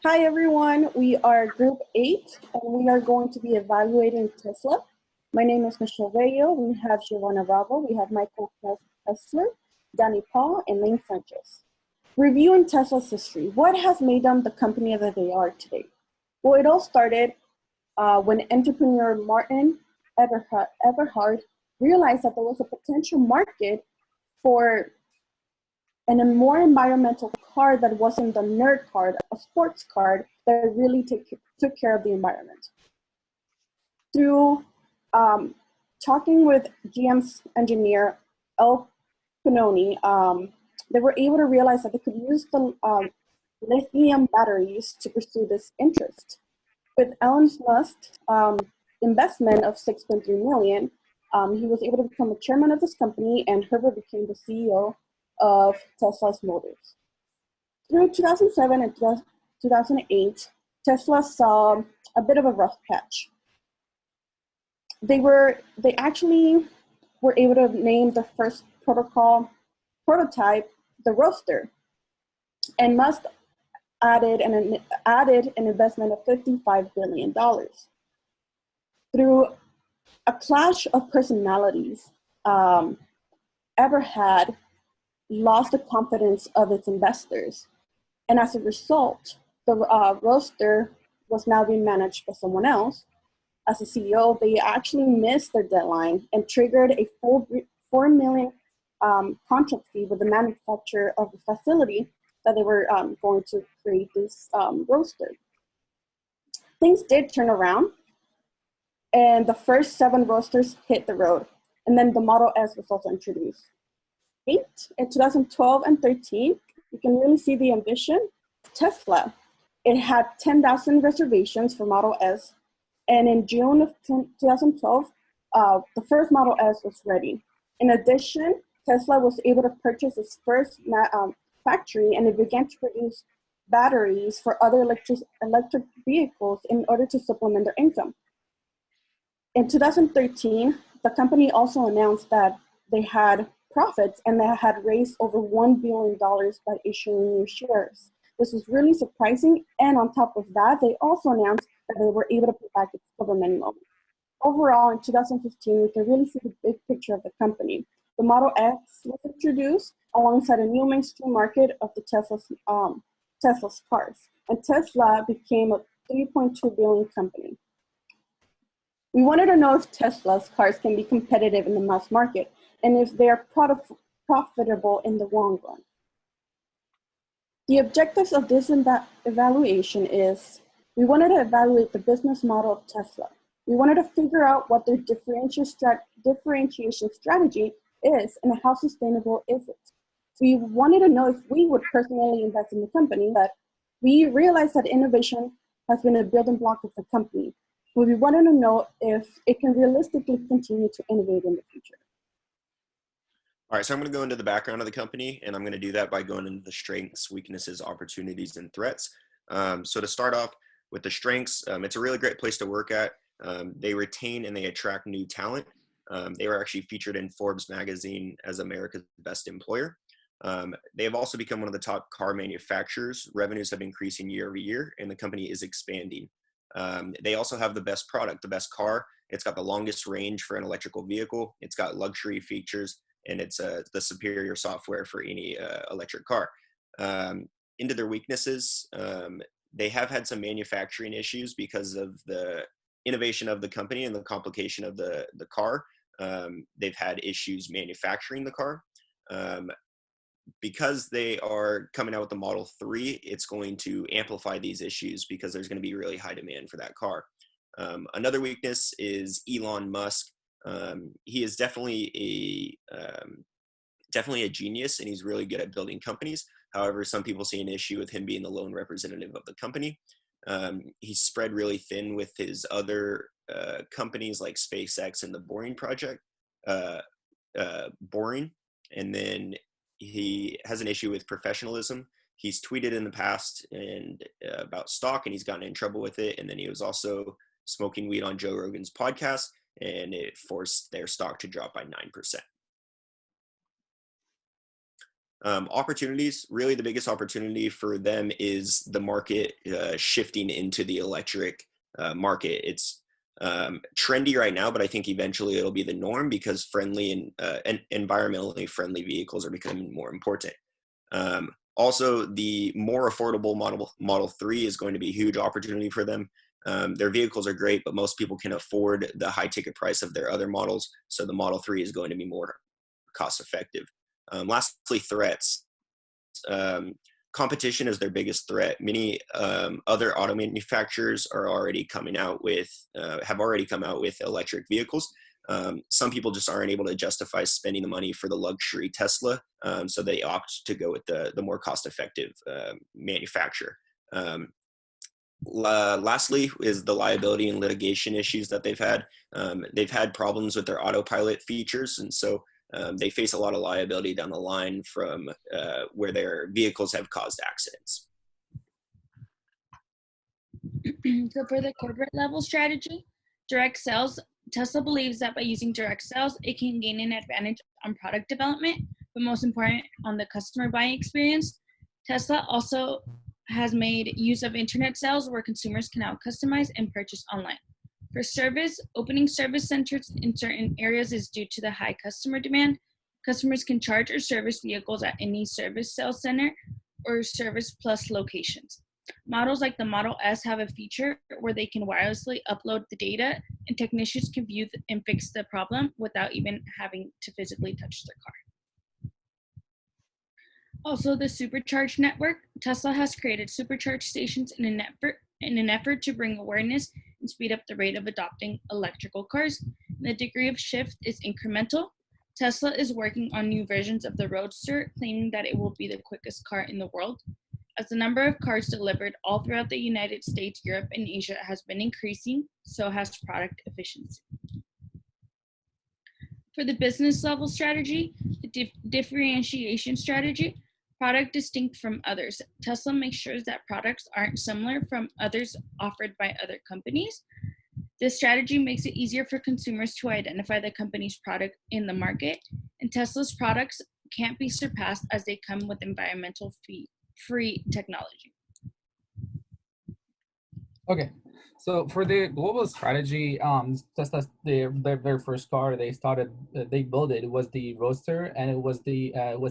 Hi everyone, we are Group 8 and we are going to be evaluating Tesla. My name is Michelle Rayo, we have Giovanna Bravo, we have Michael Kessler, Danny Paul, and Lane Sanchez. Reviewing Tesla's history, what has made them the company that they are today? Well, it all started when entrepreneur Martin Eberhard realized that there was a potential market for a more environmental car that wasn't the nerd car, a sports car that really took care of the environment. Through talking with GM's engineer, El Pinoni, they were able to realize that they could use the lithium batteries to pursue this interest. With Elon Musk's investment of $6.3 million, he was able to become the chairman of this company, and Herbert became the CEO of Tesla's Motors. Through 2007 and 2008, Tesla saw a bit of a rough patch. They actually were able to name the first prototype the Roadster, and Musk added an investment of $55 billion. Through a clash of personalities, Eberhard lost the confidence of its investors. And as a result, the Roadster was now being managed by someone else. As a CEO, they actually missed their deadline and triggered a full $4 million contract fee with the manufacturer of the facility that they were going to create this Roadster. Things did turn around, and the first 7 Roadsters hit the road. And then the Model S was also introduced. In 2012 and 13, you can really see the ambition. Tesla, it had 10,000 reservations for Model S, and in June of 2012, the first Model S was ready. In addition, Tesla was able to purchase its first factory, and it began to produce batteries for other electric vehicles in order to supplement their income. In 2013, the company also announced that they had profits, and they had raised over $1 billion by issuing new shares. This was really surprising, and on top of that, they also announced that they were able to pay back its government loan. Overall, in 2015, we can really see the big picture of the company. The Model X was introduced alongside a new mainstream market of the Tesla's cars, and Tesla became a $3.2 billion company. We wanted to know if Tesla's cars can be competitive in the mass market, and if they are profitable in the long run. The objectives of this evaluation is, we wanted to evaluate the business model of Tesla. We wanted to figure out what their differentiation strategy is and how sustainable is it. We wanted to know if we would personally invest in the company, but we realized that innovation has been a building block of the company. We wanted to know if it can realistically continue to innovate in the future. All right, so I'm going to go into the background of the company, and I'm going to do that by going into the strengths, weaknesses, opportunities, and threats. So to start off with the strengths, it's a really great place to work at. They retain and they attract new talent. They were actually featured in Forbes magazine as America's best employer. They have also become one of the top car manufacturers. Revenues have been increasing year over year, and the company is expanding. They also have the best product, the best car. It's got the longest range for an electrical vehicle. It's got luxury features, and it's the superior software for any electric car. Into their weaknesses, they have had some manufacturing issues because of the innovation of the company and the complication of the car. They've had issues manufacturing the car. Because they are coming out with the Model 3, it's going to amplify these issues because there's going to be really high demand for that car. Another weakness is Elon Musk. He is definitely a genius, and he's really good at building companies. However, some people see an issue with him being the lone representative of the company. He's spread really thin with his other companies like SpaceX and the Boring project. Boring. And then he has an issue with professionalism. He's tweeted in the past about stock, and he's gotten in trouble with it. And then he was also smoking weed on Joe Rogan's podcast, and it forced their stock to drop by 9%. Opportunities, really the biggest opportunity for them is the market shifting into the electric market. It's trendy right now, but I think eventually it'll be the norm because friendly and environmentally friendly vehicles are becoming more important. Also, the more affordable Model 3 is going to be a huge opportunity for them. Their vehicles are great, but most people can afford the high ticket price of their other models. So the Model 3 is going to be more cost effective. Lastly, threats. Competition is their biggest threat. Many other auto manufacturers are already coming out with, have already come out with electric vehicles. Some people just aren't able to justify spending the money for the luxury Tesla, so they opt to go with the more cost-effective manufacturer. Lastly is the liability and litigation issues that they've had. They've had problems with their autopilot features, and so they face a lot of liability down the line from where their vehicles have caused accidents. So for the corporate level strategy, direct sales, Tesla believes that by using direct sales, it can gain an advantage on product development, but most important on the customer buying experience. Tesla also has made use of internet sales where consumers can now customize and purchase online. For service, opening service centers in certain areas is due to the high customer demand. Customers can charge or service vehicles at any service sales center or Service Plus locations. Models like the Model S have a feature where they can wirelessly upload the data and technicians can view and fix the problem without even having to physically touch their car. Also, the supercharge network. Tesla has created supercharge stations in an effort to bring awareness and speed up the rate of adopting electrical cars. The degree of shift is incremental. Tesla is working on new versions of the Roadster, claiming that it will be the quickest car in the world. As the number of cars delivered all throughout the United States, Europe, and Asia has been increasing, so has product efficiency. For the business level strategy, the differentiation strategy, product distinct from others. Tesla makes sure that products aren't similar from others offered by other companies. This strategy makes it easier for consumers to identify the company's product in the market, and Tesla's products can't be surpassed as they come with environmental free technology. Okay, so for the global strategy, Tesla, their first car they built it was the Roadster, and it was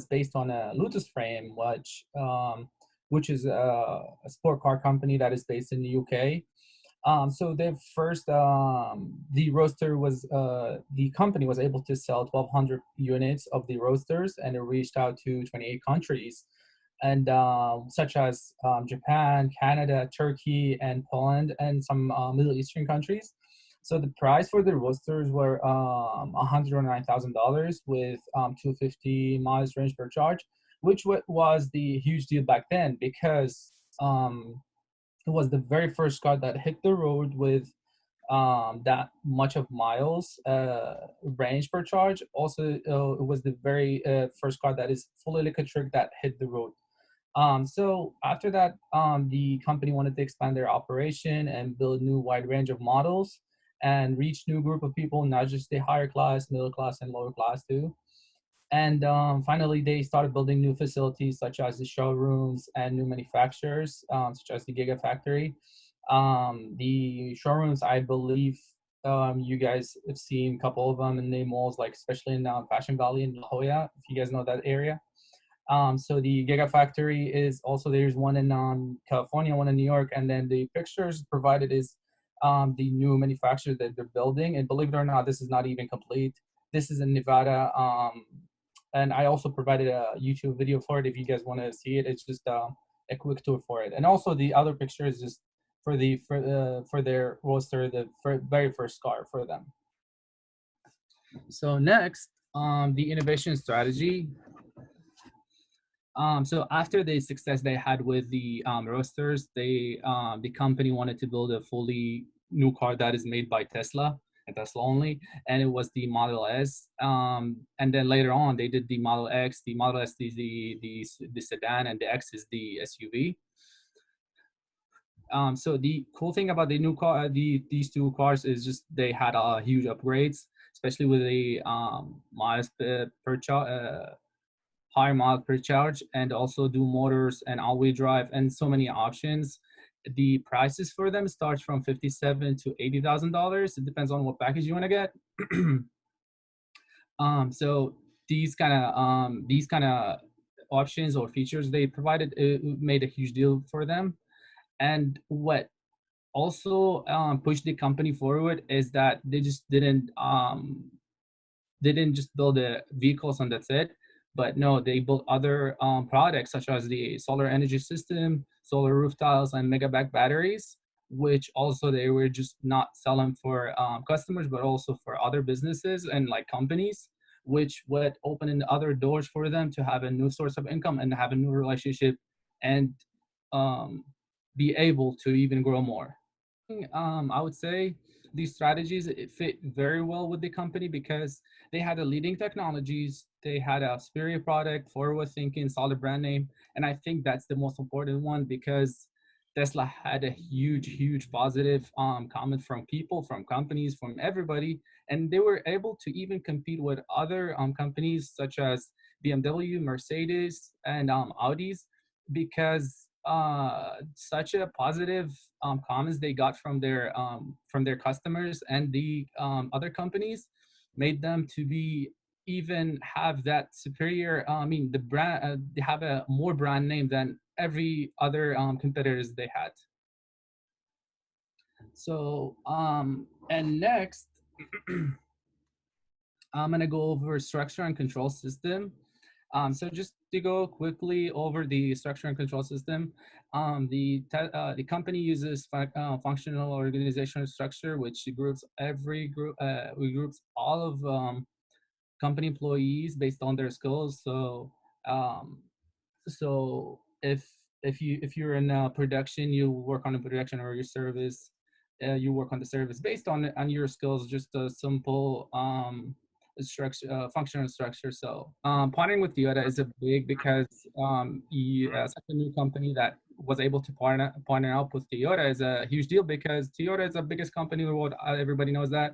based on a Lotus frame, which is a sport car company that is based in the UK. So the first, the Roadster was, the company was able to sell 1,200 units of the Roadsters, and it reached out to 28 countries, and such as Japan, Canada, Turkey, and Poland, and some Middle Eastern countries. So the price for the Roadsters were $109,000 with 250 miles range per charge, which was the huge deal back then because it was the very first car that hit the road with that much of miles range per charge. Also, it was the very first car that is fully electric that hit the road. So after that, the company wanted to expand their operation and build new wide range of models and reach new group of people, not just the higher class, middle class, and lower class too. And finally, they started building new facilities such as the showrooms and new manufacturers, such as the Gigafactory. The showrooms, I believe you guys have seen a couple of them in the malls, like especially in Fashion Valley in La Jolla, if you guys know that area. So the Gigafactory is also, there's one in California, one in New York, and then the pictures provided is the new manufacturer that they're building. And believe it or not, this is not even complete. This is in Nevada. And I also provided a YouTube video for it if you guys want to see it. It's just a quick tour for it. And also the other picture is just for their Roadster, the very first car for them. So next, the innovation strategy. So after the success they had with the Roadsters, the company wanted to build a fully new car that is made by Tesla and Tesla only, and it was the Model S. And then later on, they did the Model X. The Model S is the sedan, and the X is the SUV. So the cool thing about the new car, these two cars, is just they had huge upgrades, especially with the miles per higher mile per charge, and also do motors and all-wheel drive and so many options. The prices for them starts from $57,000 to $80,000. It depends on what package you want to get. So these kind of options or features they provided, it made a huge deal for them. And what also pushed the company forward is that they just didn't just build the vehicles and that's it, but no, they built other products such as the solar energy system, solar roof tiles, and megapack batteries, which also they were just not selling for customers, but also for other businesses and like companies, which would open in other doors for them to have a new source of income and have a new relationship and um, be able to even grow more. I would say these strategies it fit very well with the company because they had a leading technologies, they had a superior product, forward thinking, solid brand name, and I think that's the most important one because Tesla had a huge positive comment from people, from companies, from everybody, and they were able to even compete with other companies such as BMW, Mercedes, and Audis because such a positive comments they got from their customers and the other companies made them to be even have that superior I mean the brand they have a more brand name than every other competitors they had. So and next I'm gonna go over structure and control system. So just to go quickly over the structure and control system, the company uses functional organizational structure, which groups every group we groups all of company employees based on their skills. Um, so if you're in production, you work on the production, or your service, you work on the service based on your skills. Just a simple structure, functional structure. So partnering with Toyota is a big because such a new company that was able to partner up with Toyota is a huge deal because Toyota is the biggest company in the world. Everybody knows that.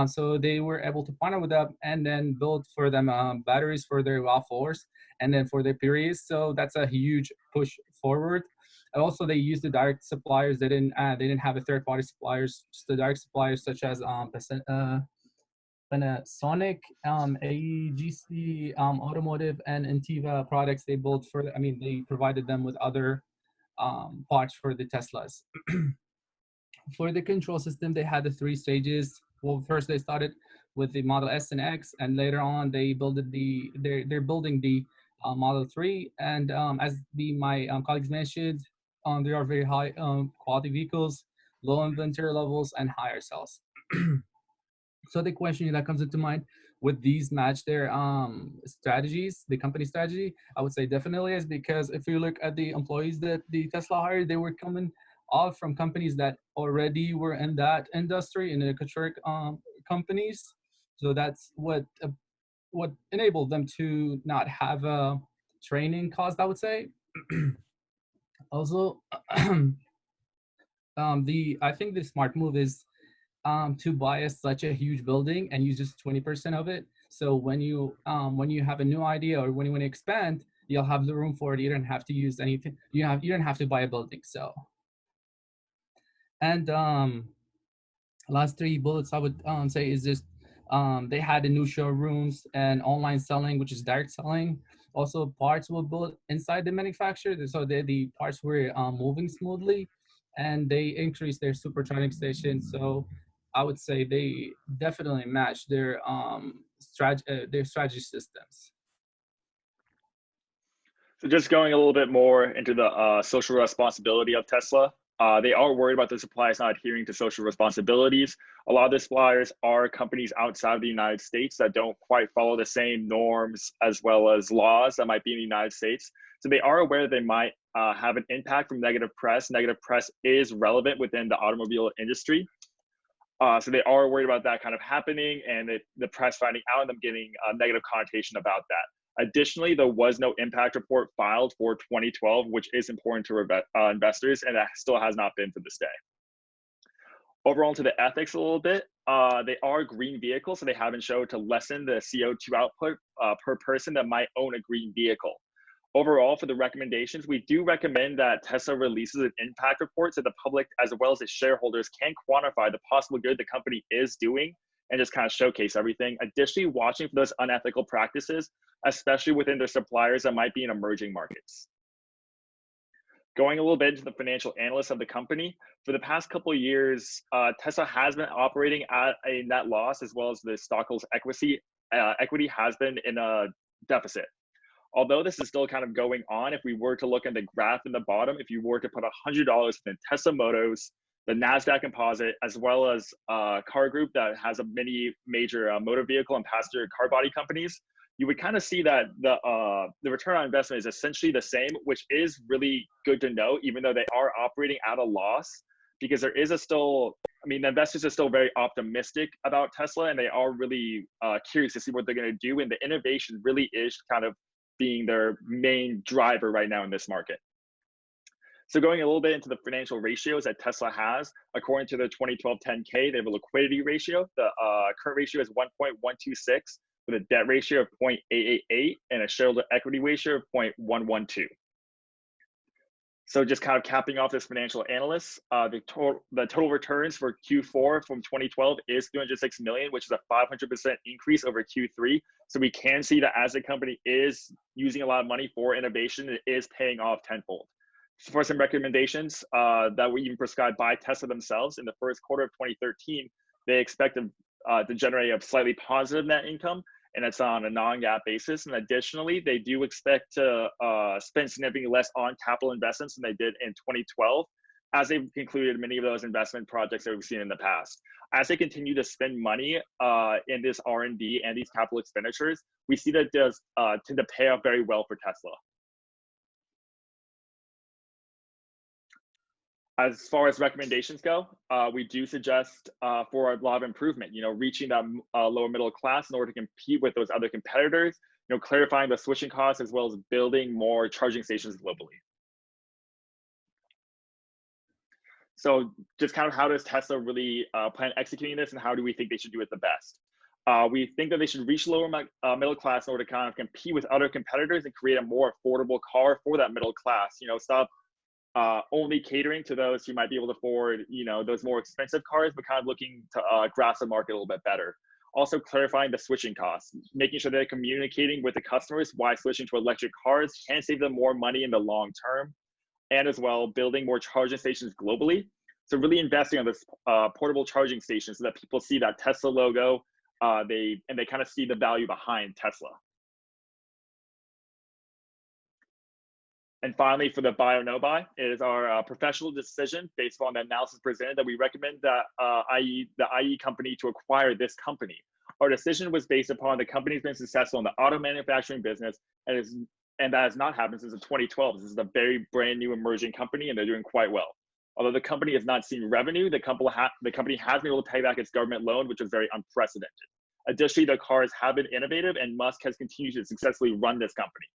So they were able to partner with them and then build for them batteries for their RAV4s and then for their periods. So that's a huge push forward. And also, they used the direct suppliers. They didn't have a third-party suppliers, just the direct suppliers such as Panasonic, AGC, Automotive, and Intiva products. They built for. I mean, they provided them with other parts for the Teslas. For the control system, they had the 3 stages. Well, first they started with the Model S and X, and later on they they're building the Model 3. And as my colleagues mentioned, they are very high quality vehicles, low inventory levels, and higher sales. So the question that comes into mind, would these match their strategies, the company strategy? I would say definitely is, because if you look at the employees that the Tesla hired, they were coming all from companies that already were in that industry, in the electric companies. So that's what enabled them to not have a training cost, I would say. Also, I think the smart move is to buy such a huge building and use just 20% of it. So when you have a new idea or when you want to expand, you'll have the room for it. You don't have to use anything. You don't have to buy a building. So, and last 3 bullets I would say is just they had the new showrooms and online selling, which is direct selling. Also, parts were built inside the manufacturer, so the parts were moving smoothly, and they increased their supercharging stations. So I would say they definitely match their strategy systems. So just going a little bit more into the social responsibility of Tesla, they are worried about the suppliers not adhering to social responsibilities. A lot of the suppliers are companies outside of the United States that don't quite follow the same norms as well as laws that might be in the United States. So they are aware they might have an impact from negative press. Negative press is relevant within the automobile industry. So they are worried about that kind of happening and the press finding out and them getting a negative connotation about that. Additionally, there was no impact report filed for 2012, which is important to investors, and that still has not been to this day. Overall, into the ethics a little bit, they are green vehicles, so they have been shown to lessen the CO2 output per person that might own a green vehicle. Overall, for the recommendations, we do recommend that Tesla releases an impact report so the public as well as its shareholders can quantify the possible good the company is doing and just kind of showcase everything. Additionally, watching for those unethical practices, especially within their suppliers that might be in emerging markets. Going a little bit into the financial analysts of the company, for the past couple of years, Tesla has been operating at a net loss, as well as the stockholders' equity has been in a deficit. Although this is still kind of going on, if we were to look at the graph in the bottom, if you were to put $100 in Tesla Motors, the NASDAQ composite, as well as Car Group that has a many major motor vehicle and passenger car body companies, you would kind of see that the return on investment is essentially the same, which is really good to know, even though they are operating at a loss, because there is the investors are still very optimistic about Tesla, and they are really curious to see what they're going to do. And the innovation really is kind of being their main driver right now in this market. So going a little bit into the financial ratios that Tesla has, according to their 2012 10K, they have a liquidity ratio. The current ratio is 1.126 with a debt ratio of 0.888 and a shareholder equity ratio of 0.112. So just kind of capping off this financial analyst, the total returns for Q4 from 2012 is $306 million, which is a 500% increase over Q3. So we can see that as the company is using a lot of money for innovation, it is paying off tenfold. For some recommendations that were even prescribed by Tesla themselves, in the first quarter of 2013, they expect to generate a slightly positive net income, and it's on a non-GAAP basis. And additionally, they do expect to spend significantly less on capital investments than they did in 2012, as they've concluded many of those investment projects that we've seen in the past. As they continue to spend money in this R&D and these capital expenditures, we see that it does tend to pay off very well for Tesla. As far as recommendations go, we do suggest for a lot of improvement, reaching that lower middle class in order to compete with those other competitors, clarifying the switching costs, as well as building more charging stations globally. So just kind of how does Tesla really plan executing this, and how do we think they should do it the best? We think that they should reach lower middle class in order to kind of compete with other competitors and create a more affordable car for that middle class. Stop only catering to those who might be able to afford, those more expensive cars, but kind of looking to grasp the market a little bit better. Also clarifying the switching costs, making sure they're communicating with the customers why switching to electric cars can save them more money in the long term, and as well building more charging stations globally. So really investing on this portable charging stations so that people see that Tesla logo, they kind of see the value behind Tesla. And finally, for the buy or no buy, it is our professional decision based on the analysis presented that we recommend that the IE company to acquire this company. Our decision was based upon the company's been successful in the auto manufacturing business, and that has not happened since 2012. This is a very brand new emerging company, and they're doing quite well. Although the company has not seen revenue, the company has been able to pay back its government loan, which is very unprecedented. Additionally, the cars have been innovative, and Musk has continued to successfully run this company.